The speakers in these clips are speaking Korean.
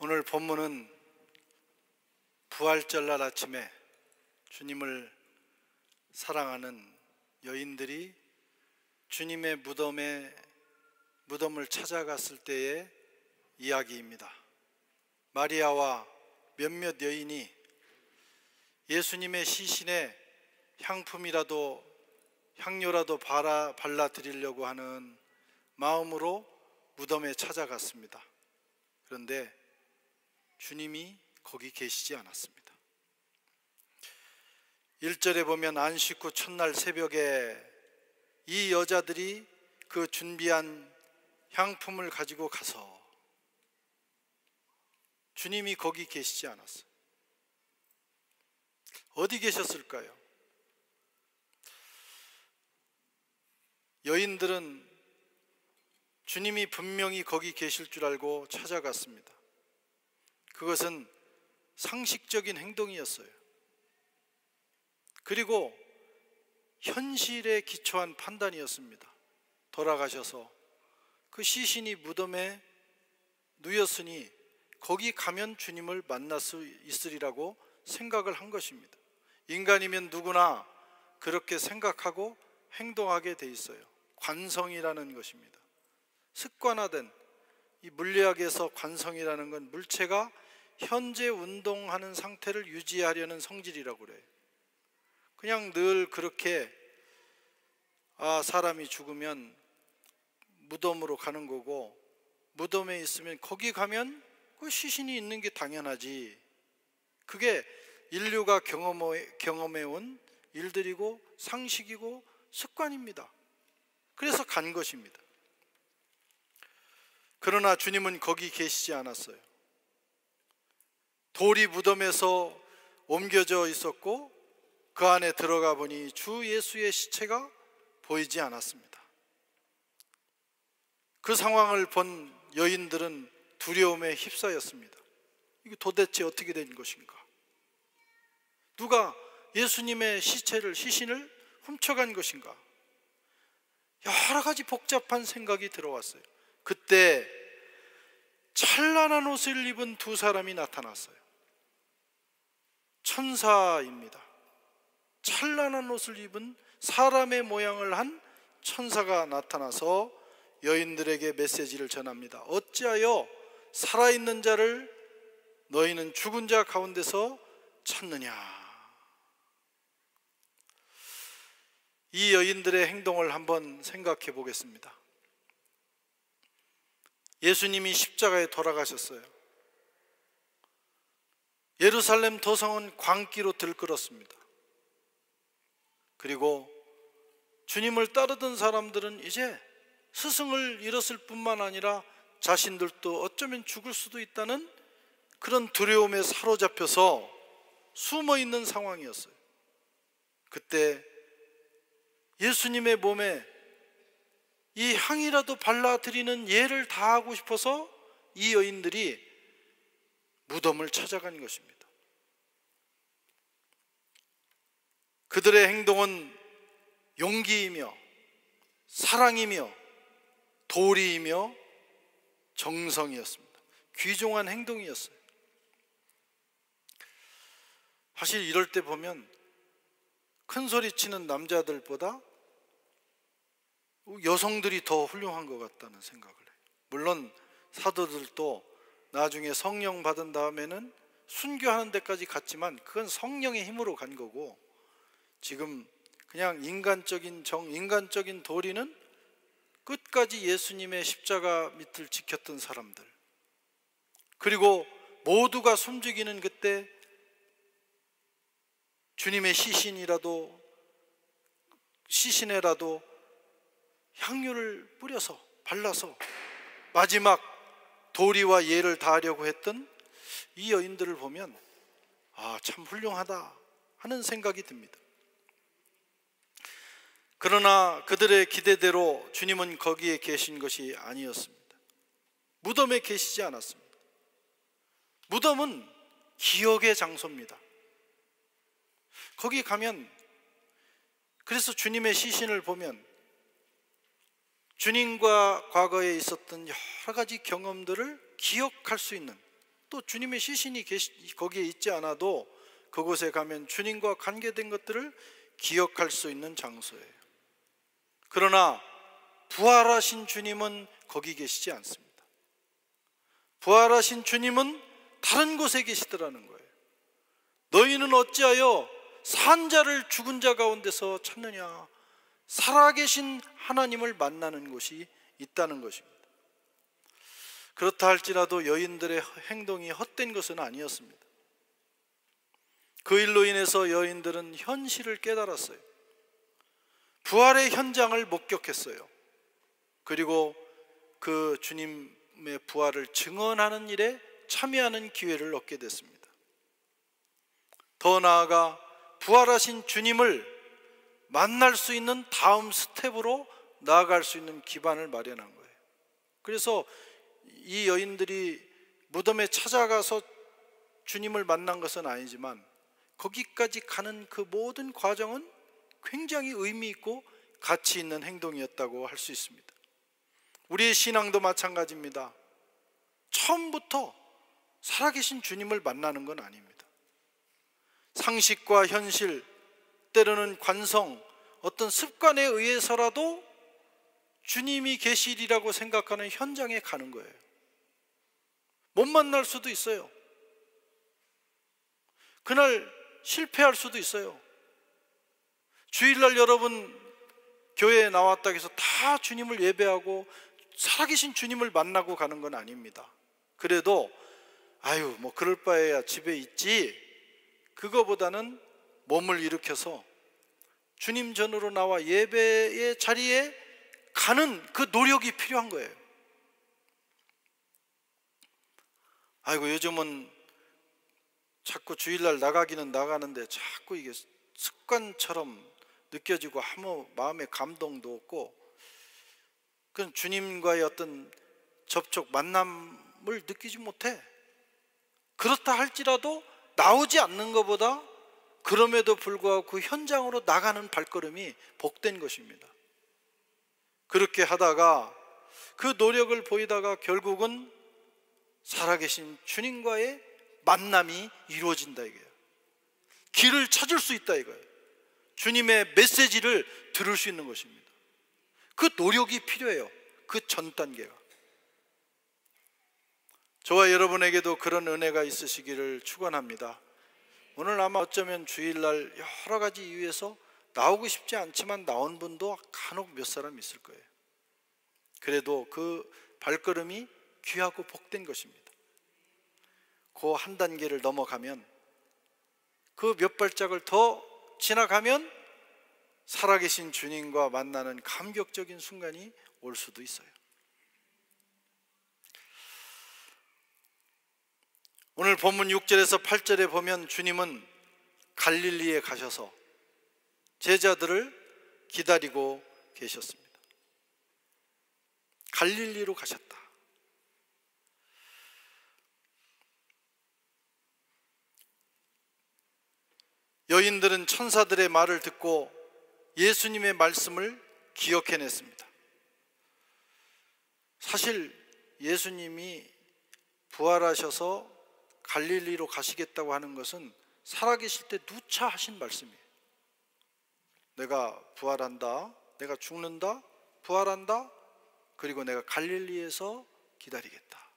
오늘 본문은 부활절날 아침에 주님을 사랑하는 여인들이 주님의 무덤을 찾아갔을 때의 이야기입니다. 마리아와 몇몇 여인이 예수님의 시신에 향료라도 발라드리려고 하는 마음으로 무덤에 찾아갔습니다. 그런데 주님이 거기 계시지 않았습니다. 1절에 보면 안식 후 첫날 새벽에 이 여자들이 그 준비한 향품을 가지고 가서 주님이 거기 계시지 않았어요. 어디 계셨을까요? 여인들은 주님이 분명히 거기 계실 줄 알고 찾아갔습니다. 그것은 상식적인 행동이었어요. 그리고 현실에 기초한 판단이었습니다. 돌아가셔서 그 시신이 무덤에 누였으니 거기 가면 주님을 만날 수 있으리라고 생각을 한 것입니다. 인간이면 누구나 그렇게 생각하고 행동하게 돼 있어요. 관성이라는 것입니다. 습관화된 이 물리학에서 관성이라는 건 물체가 현재 운동하는 상태를 유지하려는 성질이라고 그래요. 그냥 늘 그렇게 사람이 죽으면 무덤으로 가는 거고, 무덤에 있으면 거기 가면 그 시신이 있는 게 당연하지. 그게 인류가 경험해온 일들이고 상식이고 습관입니다. 그래서 간 것입니다. 그러나 주님은 거기 계시지 않았어요. 돌이 무덤에서 옮겨져 있었고 그 안에 들어가 보니 주 예수의 시체가 보이지 않았습니다. 그 상황을 본 여인들은 두려움에 휩싸였습니다. 이게 도대체 어떻게 된 것인가? 누가 예수님의 시신을 훔쳐간 것인가? 여러 가지 복잡한 생각이 들어왔어요. 그때 찬란한 옷을 입은 두 사람이 나타났어요. 천사입니다. 찬란한 옷을 입은 사람의 모양을 한 천사가 나타나서 여인들에게 메시지를 전합니다. 어찌하여 살아있는 자를 너희는 죽은 자 가운데서 찾느냐? 이 여인들의 행동을 한번 생각해 보겠습니다. 예수님이 십자가에 돌아가셨어요. 예루살렘 도성은 광기로 들끓었습니다. 그리고 주님을 따르던 사람들은 이제 스승을 잃었을 뿐만 아니라 자신들도 어쩌면 죽을 수도 있다는 그런 두려움에 사로잡혀서 숨어 있는 상황이었어요. 그때 예수님의 몸에 이 향이라도 발라드리는 예를 다하고 싶어서 이 여인들이 무덤을 찾아간 것입니다. 그들의 행동은 용기이며 사랑이며 도리이며 정성이었습니다. 귀중한 행동이었어요. 사실 이럴 때 보면 큰 소리 치는 남자들보다 여성들이 더 훌륭한 것 같다는 생각을 해요. 물론 사도들도 나중에 성령 받은 다음에는 순교하는 데까지 갔지만 그건 성령의 힘으로 간 거고, 지금 그냥 인간적인 도리는 끝까지 예수님의 십자가 밑을 지켰던 사람들, 그리고 모두가 숨죽이는 그때 주님의 시신에라도 향유를 뿌려서 발라서 마지막 도리와 예를 다하려고 했던 이 여인들을 보면 참 훌륭하다 하는 생각이 듭니다. 그러나 그들의 기대대로 주님은 거기에 계신 것이 아니었습니다. 무덤에 계시지 않았습니다. 무덤은 기억의 장소입니다. 거기 가면, 그래서 주님의 시신을 보면 주님과 과거에 있었던 여러 가지 경험들을 기억할 수 있는, 또 주님의 시신이 거기에 있지 않아도 그곳에 가면 주님과 관계된 것들을 기억할 수 있는 장소예요. 그러나 부활하신 주님은 거기 계시지 않습니다. 부활하신 주님은 다른 곳에 계시더라는 거예요. 너희는 어찌하여 산 자를 죽은 자 가운데서 찾느냐? 살아계신 하나님을 만나는 곳이 있다는 것입니다. 그렇다 할지라도 여인들의 행동이 헛된 것은 아니었습니다. 그 일로 인해서 여인들은 현실을 깨달았어요. 부활의 현장을 목격했어요. 그리고 그 주님의 부활을 증언하는 일에 참여하는 기회를 얻게 됐습니다. 더 나아가 부활하신 주님을 만날 수 있는 다음 스텝으로 나아갈 수 있는 기반을 마련한 거예요. 그래서 이 여인들이 무덤에 찾아가서 주님을 만난 것은 아니지만 거기까지 가는 그 모든 과정은 굉장히 의미 있고 가치 있는 행동이었다고 할 수 있습니다. 우리의 신앙도 마찬가지입니다. 처음부터 살아계신 주님을 만나는 건 아닙니다. 상식과 현실, 때로는 관성, 어떤 습관에 의해서라도 주님이 계시리라고 생각하는 현장에 가는 거예요. 못 만날 수도 있어요. 그날 실패할 수도 있어요. 주일날 여러분 교회에 나왔다 해서 다 주님을 예배하고 살아계신 주님을 만나고 가는 건 아닙니다. 그래도 아유 뭐 그럴 바에야 집에 있지, 그거보다는 몸을 일으켜서 주님 전으로 나와 예배의 자리에 가는 그 노력이 필요한 거예요. 아이고 요즘은 자꾸 주일날 나가기는 나가는데 자꾸 이게 습관처럼 느껴지고 아무 마음의 감동도 없고, 그건 주님과의 어떤 접촉, 만남을 느끼지 못해. 그렇다 할지라도 나오지 않는 것보다 그럼에도 불구하고 그 현장으로 나가는 발걸음이 복된 것입니다. 그렇게 하다가 그 노력을 보이다가 결국은 살아계신 주님과의 만남이 이루어진다 이거예요. 길을 찾을 수 있다 이거예요. 주님의 메시지를 들을 수 있는 것입니다. 그 노력이 필요해요. 그 전 단계가. 저와 여러분에게도 그런 은혜가 있으시기를 축원합니다. 오늘 아마 어쩌면 주일날 여러 가지 이유에서 나오고 싶지 않지만 나온 분도 간혹 몇 사람 있을 거예요. 그래도 그 발걸음이 귀하고 복된 것입니다. 그 한 단계를 넘어가면, 그 몇 발짝을 더 지나가면 살아계신 주님과 만나는 감격적인 순간이 올 수도 있어요. 오늘 본문 6절에서 8절에 보면 주님은 갈릴리에 가셔서 제자들을 기다리고 계셨습니다. 갈릴리로 가셨다. 여인들은 천사들의 말을 듣고 예수님의 말씀을 기억해냈습니다. 사실 예수님이 부활하셔서 갈릴리로 가시겠다고 하는 것은 살아계실 때 누차 하신 말씀이에요. 내가 부활한다, 내가 죽는다, 부활한다, 그리고 내가 갈릴리에서 기다리겠다.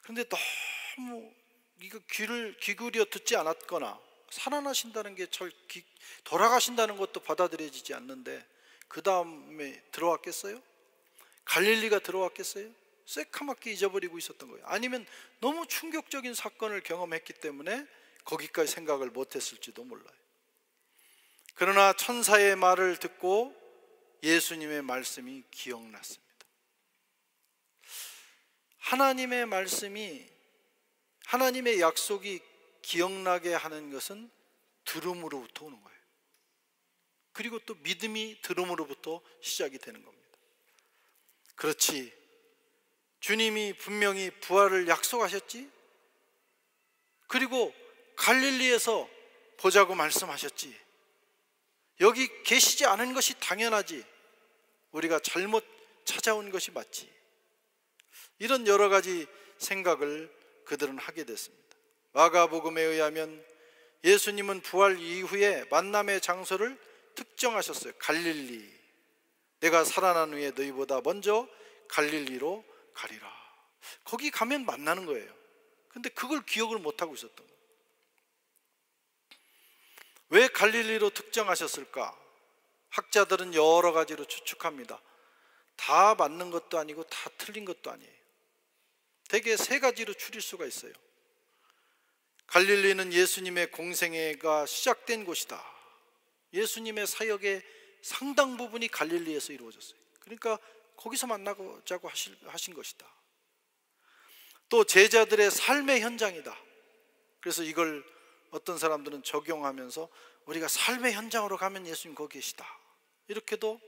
그런데 너무 이거 귀를 기울여 듣지 않았거나 살아나신다는 게 돌아가신다는 것도 받아들여지지 않는데 그 다음에 들어왔겠어요? 갈릴리가 들어왔겠어요? 새카맣게 잊어버리고 있었던 거예요. 아니면 너무 충격적인 사건을 경험했기 때문에 거기까지 생각을 못했을지도 몰라요. 그러나 천사의 말을 듣고 예수님의 말씀이 기억났습니다. 하나님의 말씀이, 하나님의 약속이 기억나게 하는 것은 들음으로부터 오는 거예요. 그리고 또 믿음이 들음으로부터 시작이 되는 겁니다. 그렇지, 주님이 분명히 부활을 약속하셨지, 그리고 갈릴리에서 보자고 말씀하셨지, 여기 계시지 않은 것이 당연하지, 우리가 잘못 찾아온 것이 맞지, 이런 여러 가지 생각을 그들은 하게 됐습니다. 마가복음에 의하면 예수님은 부활 이후에 만남의 장소를 특정하셨어요. 갈릴리. 내가 살아난 후에 너희보다 먼저 갈릴리로 가리라. 거기 가면 만나는 거예요. 근데 그걸 기억을 못하고 있었던 거예요. 왜 갈릴리로 특정하셨을까? 학자들은 여러 가지로 추측합니다. 다 맞는 것도 아니고 다 틀린 것도 아니에요. 대개 세 가지로 추릴 수가 있어요. 갈릴리는 예수님의 공생애가 시작된 곳이다. 예수님의 사역의 상당 부분이 갈릴리에서 이루어졌어요. 그러니까 거기서 만나자고 하신 것이다. 또 제자들의 삶의 현장이다. 그래서 이걸 어떤 사람들은 적용하면서 우리가 삶의 현장으로 가면 예수님 거기 계시다, 이렇게도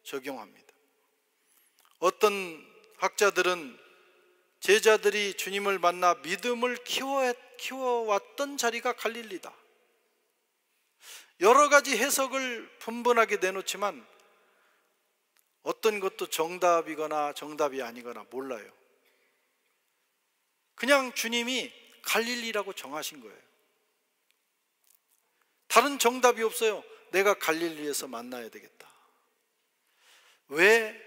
적용합니다. 어떤 학자들은 제자들이 주님을 만나 믿음을 키워왔던 자리가 갈릴리다. 여러 가지 해석을 분분하게 내놓지만 어떤 것도 정답이거나 정답이 아니거나 몰라요. 그냥 주님이 갈릴리라고 정하신 거예요. 다른 정답이 없어요. 내가 갈릴리에서 만나야 되겠다. 왜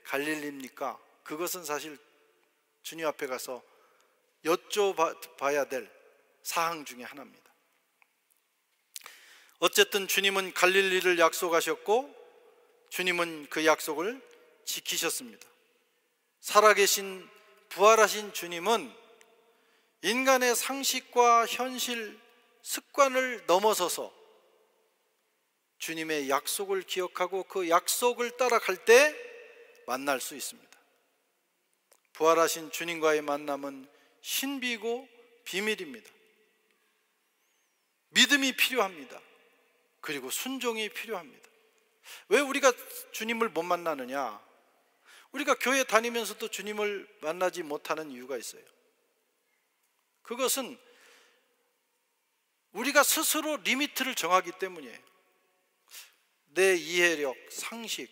갈릴리입니까? 그것은 사실 주님 앞에 가서 여쭤봐야 될 사항 중에 하나입니다. 어쨌든 주님은 갈릴리를 약속하셨고 주님은 그 약속을 지키셨습니다. 살아계신 부활하신 주님은 인간의 상식과 현실, 습관을 넘어서서 주님의 약속을 기억하고 그 약속을 따라갈 때 만날 수 있습니다. 부활하신 주님과의 만남은 신비고 비밀입니다. 믿음이 필요합니다. 그리고 순종이 필요합니다. 왜 우리가 주님을 못 만나느냐? 우리가 교회 다니면서도 주님을 만나지 못하는 이유가 있어요. 그것은 우리가 스스로 리미트를 정하기 때문이에요. 내 이해력, 상식,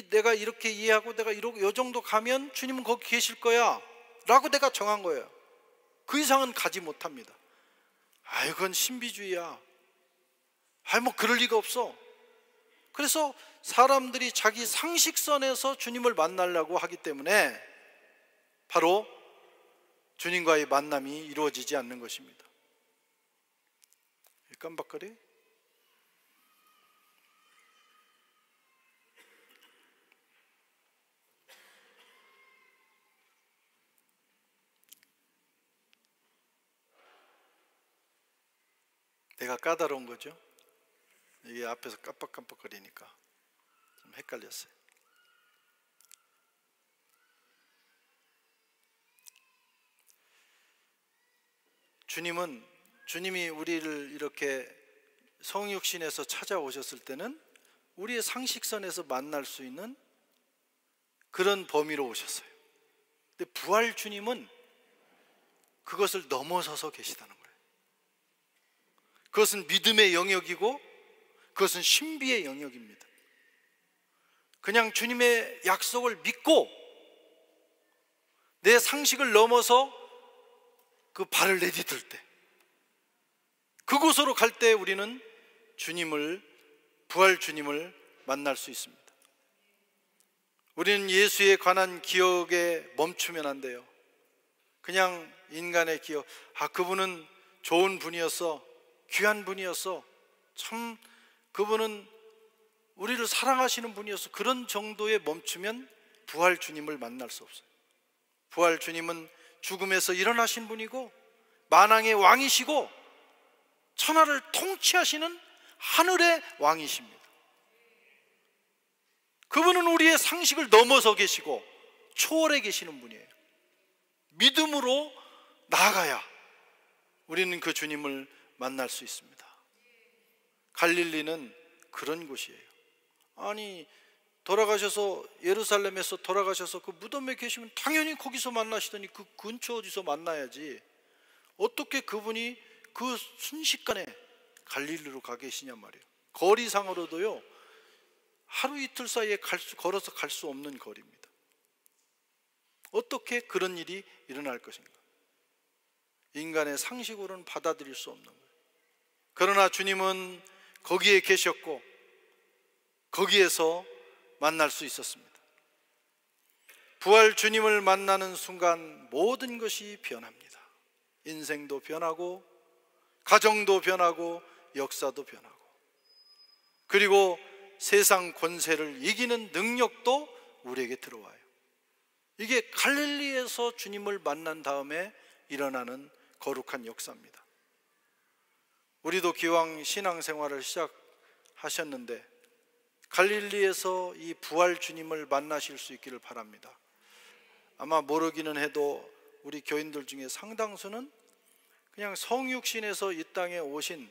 내가 이렇게 이해하고 내가 이 정도 가면 주님은 거기 계실 거야 라고 내가 정한 거예요. 그 이상은 가지 못합니다. 그건 신비주의야. 뭐 그럴 리가 없어. 그래서 사람들이 자기 상식선에서 주님을 만나려고 하기 때문에 바로 주님과의 만남이 이루어지지 않는 것입니다. 깜박거려? 내가 까다로운 거죠. 이게 앞에서 깜빡깜빡거리니까 좀 헷갈렸어요. 주님이 우리를 이렇게 성육신에서 찾아오셨을 때는 우리의 상식선에서 만날 수 있는 그런 범위로 오셨어요. 근데 부활 주님은 그것을 넘어서서 계시다는 거예요. 그것은 믿음의 영역이고 그것은 신비의 영역입니다. 그냥 주님의 약속을 믿고 내 상식을 넘어서 그 발을 내디딜 때, 그곳으로 갈 때 우리는 부활 주님을 만날 수 있습니다. 우리는 예수에 관한 기억에 멈추면 안 돼요. 그냥 인간의 기억, 그분은 좋은 분이었어, 귀한 분이었어, 참 그분은 우리를 사랑하시는 분이었어, 그런 정도에 멈추면 부활 주님을 만날 수 없어요. 부활 주님은 죽음에서 일어나신 분이고 만왕의 왕이시고 천하를 통치하시는 하늘의 왕이십니다. 그분은 우리의 상식을 넘어서 계시고 초월해 계시는 분이에요. 믿음으로 나아가야 우리는 그 주님을 만날 수 있습니다. 갈릴리는 그런 곳이에요. 돌아가셔서 예루살렘에서 돌아가셔서 그 무덤에 계시면 당연히 거기서 만나시더니 그 근처 어디서 만나야지, 어떻게 그분이 그 순식간에 갈릴리로 가 계시냔 말이에요. 거리상으로도요 하루 이틀 사이에 걸어서 갈 수 없는 거리입니다. 어떻게 그런 일이 일어날 것인가? 인간의 상식으로는 받아들일 수 없는 거예요. 그러나 주님은 거기에 계셨고 거기에서 만날 수 있었습니다. 부활 주님을 만나는 순간 모든 것이 변합니다. 인생도 변하고 가정도 변하고 역사도 변하고, 그리고 세상 권세를 이기는 능력도 우리에게 들어와요. 이게 갈릴리에서 주님을 만난 다음에 일어나는 거룩한 역사입니다. 우리도 기왕 신앙생활을 시작하셨는데 갈릴리에서 이 부활 주님을 만나실 수 있기를 바랍니다. 아마 모르기는 해도 우리 교인들 중에 상당수는 그냥 성육신에서 이 땅에 오신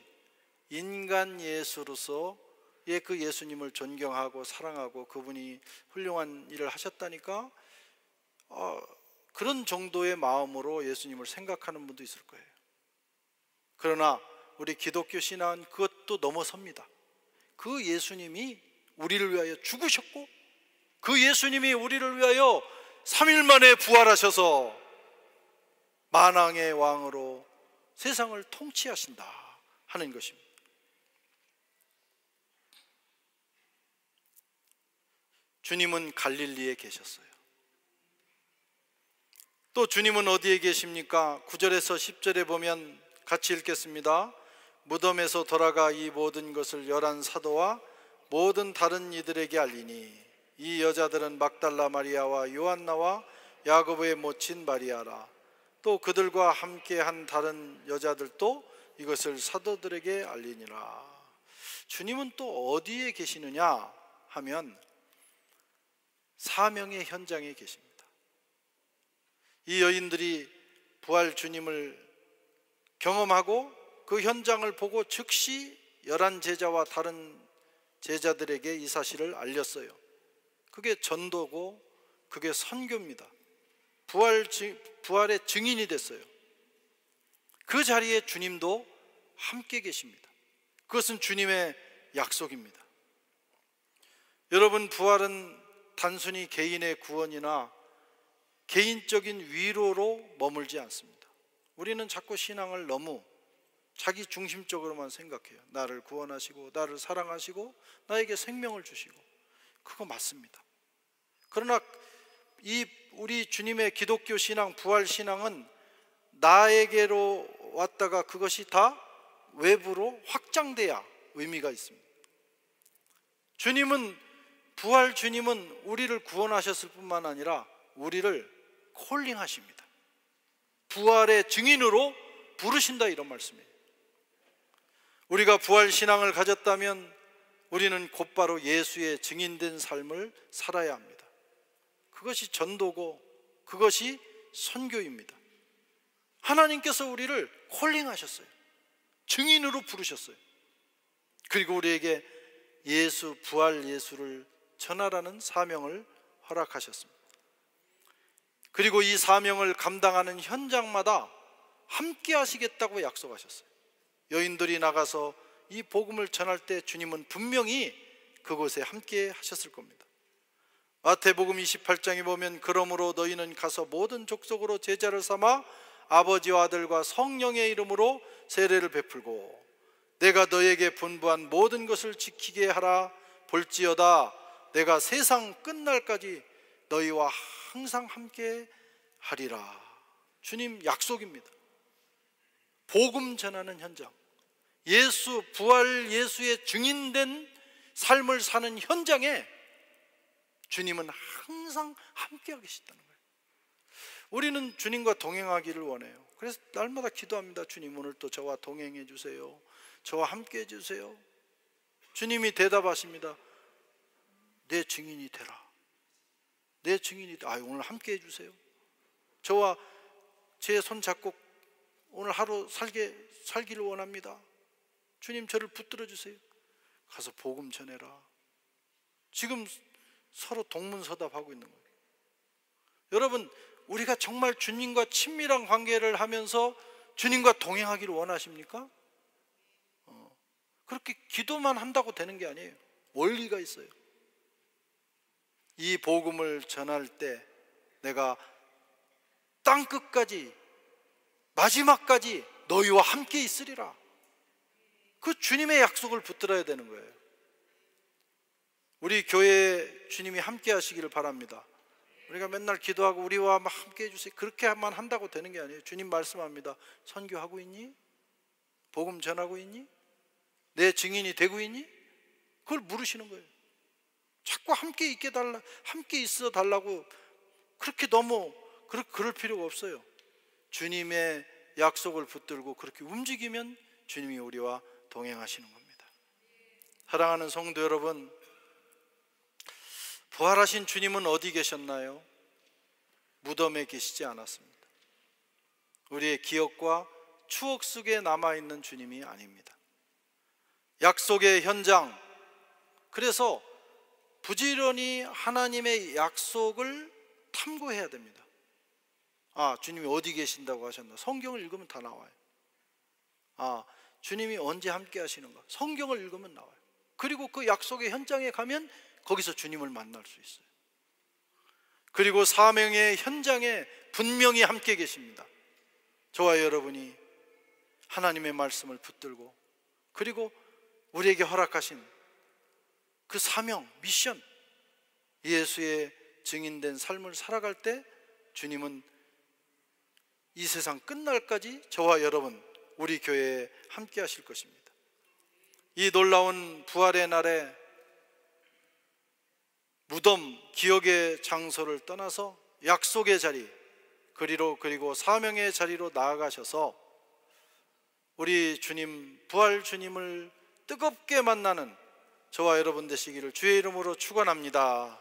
인간 예수로서의 그 예수님을 존경하고 사랑하고 그분이 훌륭한 일을 하셨다니까 그런 정도의 마음으로 예수님을 생각하는 분도 있을 거예요. 그러나 우리 기독교 신앙은 그것도 넘어섭니다. 그 예수님이 우리를 위하여 죽으셨고 그 예수님이 우리를 위하여 3일 만에 부활하셔서 만왕의 왕으로 세상을 통치하신다 하는 것입니다. 주님은 갈릴리에 계셨어요. 또 주님은 어디에 계십니까? 9절에서 10절에 보면 같이 읽겠습니다. 무덤에서 돌아가 이 모든 것을 11 사도와 모든 다른 이들에게 알리니 이 여자들은 막달라 마리아와 요한나와 야고보의 모친 마리아라. 또 그들과 함께 한 다른 여자들도 이것을 사도들에게 알리니라. 주님은 또 어디에 계시느냐 하면 사명의 현장에 계십니다. 이 여인들이 부활 주님을 경험하고 그 현장을 보고 즉시 11 제자와 다른 제자들에게 이 사실을 알렸어요. 그게 전도고 그게 선교입니다. 부활의 증인이 됐어요. 그 자리에 주님도 함께 계십니다. 그것은 주님의 약속입니다. 여러분, 부활은 단순히 개인의 구원이나 개인적인 위로로 머물지 않습니다. 우리는 자꾸 신앙을 너무 자기 중심적으로만 생각해요. 나를 구원하시고 나를 사랑하시고 나에게 생명을 주시고, 그거 맞습니다. 그러나 우리 주님의 기독교 신앙, 부활 신앙은 나에게로 왔다가 그것이 다 외부로 확장돼야 의미가 있습니다. 부활 주님은 우리를 구원하셨을 뿐만 아니라 우리를 콜링하십니다. 부활의 증인으로 부르신다, 이런 말씀이에요. 우리가 부활 신앙을 가졌다면 우리는 곧바로 예수의 증인된 삶을 살아야 합니다. 그것이 전도고 그것이 선교입니다. 하나님께서 우리를 콜링하셨어요. 증인으로 부르셨어요. 그리고 우리에게 부활 예수를 전하라는 사명을 허락하셨습니다. 그리고 이 사명을 감당하는 현장마다 함께 하시겠다고 약속하셨어요. 여인들이 나가서 이 복음을 전할 때 주님은 분명히 그곳에 함께 하셨을 겁니다. 마태복음 28장에 보면 그러므로 너희는 가서 모든 족속으로 제자를 삼아 아버지와 아들과 성령의 이름으로 세례를 베풀고 내가 너에게 분부한 모든 것을 지키게 하라. 볼지어다 내가 세상 끝날까지 너희와 항상 함께 하리라. 주님 약속입니다. 복음 전하는 현장, 부활 예수의 증인된 삶을 사는 현장에 주님은 항상 함께 계시다는 거예요. 우리는 주님과 동행하기를 원해요. 그래서 날마다 기도합니다. 주님, 오늘 또 저와 동행해 주세요. 저와 함께 해 주세요. 주님이 대답하십니다. 내 증인이 되라. 내 증인이 되라. 오늘 함께 해 주세요. 저와 제 손 잡고 오늘 하루 살기를 원합니다. 주님, 저를 붙들어 주세요. 가서 복음 전해라. 지금 서로 동문서답하고 있는 거예요. 여러분, 우리가 정말 주님과 친밀한 관계를 하면서 주님과 동행하기를 원하십니까? 그렇게 기도만 한다고 되는 게 아니에요. 원리가 있어요. 이 복음을 전할 때 내가 땅 끝까지 마지막까지 너희와 함께 있으리라. 그 주님의 약속을 붙들어야 되는 거예요. 우리 교회에 주님이 함께 하시기를 바랍니다. 우리가 맨날 기도하고 우리와 함께 해주세요, 그렇게만 한다고 되는 게 아니에요. 주님 말씀합니다. 선교하고 있니? 복음 전하고 있니? 내 증인이 되고 있니? 그걸 물으시는 거예요. 자꾸 함께 있게 달라, 함께 있어 달라고 그렇게 너무 그럴 필요가 없어요. 주님의 약속을 붙들고 그렇게 움직이면 주님이 우리와 동행하시는 겁니다. 사랑하는 성도 여러분, 부활하신 주님은 어디 계셨나요? 무덤에 계시지 않았습니다. 우리의 기억과 추억 속에 남아있는 주님이 아닙니다. 약속의 현장, 그래서 부지런히 하나님의 약속을 탐구해야 됩니다. 아, 주님이 어디 계신다고 하셨나? 성경을 읽으면 다 나와요. 아, 주님이 언제 함께 하시는가? 성경을 읽으면 나와요. 그리고 그 약속의 현장에 가면 거기서 주님을 만날 수 있어요. 그리고 사명의 현장에 분명히 함께 계십니다. 저와 여러분이 하나님의 말씀을 붙들고 그리고 우리에게 허락하신 그 사명, 미션, 예수의 증인된 삶을 살아갈 때 주님은 이 세상 끝날까지 저와 여러분, 우리 교회에 함께 하실 것입니다. 이 놀라운 부활의 날에 무덤, 기억의 장소를 떠나서 약속의 자리, 그리고 사명의 자리로 나아가셔서 우리 주님, 부활 주님을 뜨겁게 만나는 저와 여러분 되시기를 주의 이름으로 축원합니다.